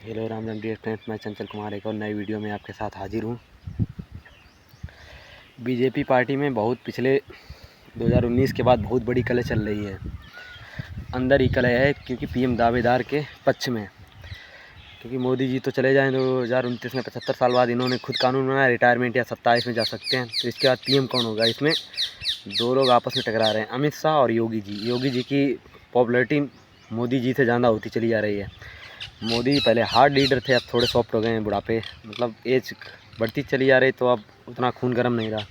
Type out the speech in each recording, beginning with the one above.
Hello Ram Ram dear friends, मैं चंचल कुमार एक और नई वीडियो में आपके साथ हाजिर हूँ। बीजेपी पार्टी में बहुत पिछले 2019 के बाद बहुत बड़ी कलह चल रही है। अंदर ही कलह है क्योंकि पीएम दावेदार के पक्ष में, क्योंकि मोदी जी तो चले जाएँ 2029 में, 75 साल बाद इन्होंने खुद कानून बनाया रिटायरमेंट या 27 में जा सकते हैं। तो इसके बाद पीएम कौन होगा, इसमें दो लोग आपस में टकरा रहे हैं, अमित शाह और योगी जी। योगी जी की पॉपुलैरिटी मोदी जी से ज़्यादा होती चली जा रही है। मोदी पहले हार्ड लीडर थे, अब थोड़े सॉफ्ट हो गए हैं, बुढ़ापे मतलब एज बढ़ती चली जा रही, तो अब उतना खून गर्म नहीं रहा।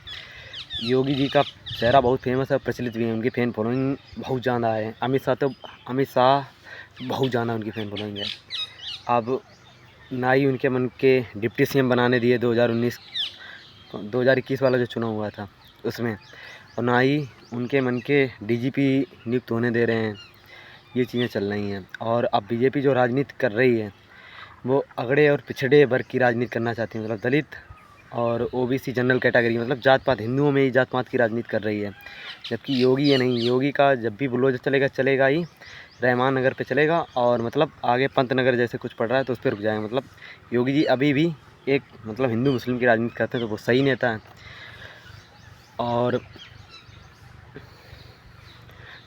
योगी जी का चेहरा बहुत फेमस है, प्रचलित भी है, उनकी फ़ैन फॉलोइंग बहुत ज़्यादा है। अमित शाह बहुत ज़्यादा उनकी फ़ैन फॉलोइंग है। अब ना ही उनके मन के डिप्टी सीएम बनाने दिए 2021 वाला जो चुनाव हुआ था उसमें, और ना ही उनके मन के डीजीपी नियुक्त होने दे रहे हैं। ये चीज़ें चल रही हैं। और अब बीजेपी जो राजनीति कर रही है वो अगड़े और पिछड़े वर्ग की राजनीति करना चाहती है, मतलब दलित और ओबीसी जनरल कैटेगरी, मतलब जात पात, हिंदुओं में ही जात पात की राजनीति कर रही है। जबकि योगी ये नहीं, योगी का जब भी बुलडोजर चलेगा ही रहमान नगर पे चलेगा, और मतलब आगे पंत नगर जैसे कुछ पड़ रहा है तो उस पर रुक जाएगा। मतलब योगी जी अभी भी एक मतलब हिंदू मुस्लिम की राजनीति करते हैं, तो वो सही नेता है। और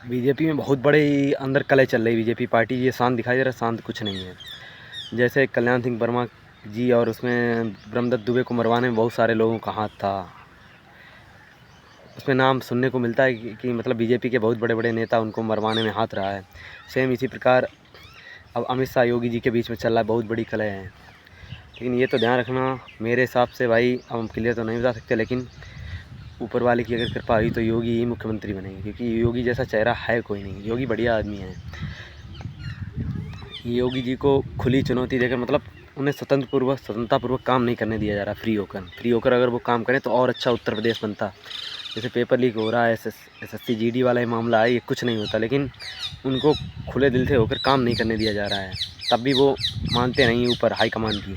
बीजेपी में बहुत बड़े अंदर कलह चल रही है। बीजेपी पार्टी ये शांत दिखाई दे रहा है, शांत कुछ नहीं है। जैसे कल्याण सिंह वर्मा जी और उसमें ब्रह्मदत्त दुबे को मरवाने में बहुत सारे लोगों का हाथ था। उसमें नाम सुनने को मिलता है कि मतलब बीजेपी के बहुत बड़े बड़े नेता उनको मरवाने में हाथ रहा है। सेम इसी प्रकार अब अमित शाह योगी जी के बीच में चल रहा है, बहुत बड़ी कलह है। लेकिन ये तो ध्यान रखना, मेरे हिसाब से भाई, अब हम क्लियर तो नहीं बता सकते, लेकिन ऊपर वाले की अगर कृपा हुई तो योगी ही मुख्यमंत्री बनेंगे, क्योंकि योगी जैसा चेहरा है कोई नहीं। योगी बढ़िया आदमी है। योगी जी को खुली चुनौती देकर, मतलब उन्हें स्वतंत्रतापूर्वक काम नहीं करने दिया जा रहा। फ्री होकर अगर वो काम करें तो और अच्छा उत्तर प्रदेश बनता। जैसे पेपर लीक हो रहा है, SSC GD वाला ही मामला है, ये कुछ नहीं होता, लेकिन उनको खुले दिल से होकर काम नहीं करने दिया जा रहा है। तब भी वो मानते नहीं ऊपर हाईकमान की।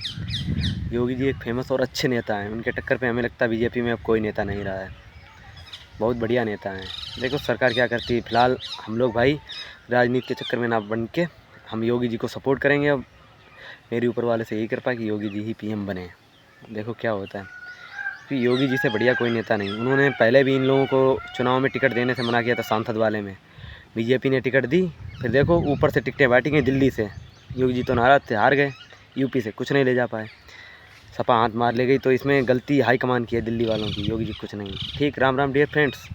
योगी जी एक फेमस और अच्छे नेता हैं, उनके टक्कर पे हमें लगता है बीजेपी में अब कोई नेता नहीं रहा है। बहुत बढ़िया नेता हैं। देखो सरकार क्या करती है। फिलहाल हम लोग भाई राजनीति के चक्कर में ना बन के हम योगी जी को सपोर्ट करेंगे। अब मेरी ऊपर वाले से यही कृपा कि योगी जी ही पीएम बने। देखो क्या होता है, कि योगी जी से बढ़िया कोई नेता नहीं। उन्होंने पहले भी इन लोगों को चुनाव में टिकट देने से मना किया था, सांसद वाले में बीजेपी ने टिकट दी, फिर देखो ऊपर से टिकटें बांटी गई दिल्ली से। योगी जी तो नाराज थे, हार गए, यूपी से कुछ नहीं ले जा पाए, सपा हाथ मार ले गई। तो इसमें गलती हाईकमान की है, दिल्ली वालों की, योगी जी कुछ नहीं। ठीक, Ram Ram dear friends,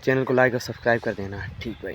channel को लाइक और सब्सक्राइब कर देना। ठीक भाई।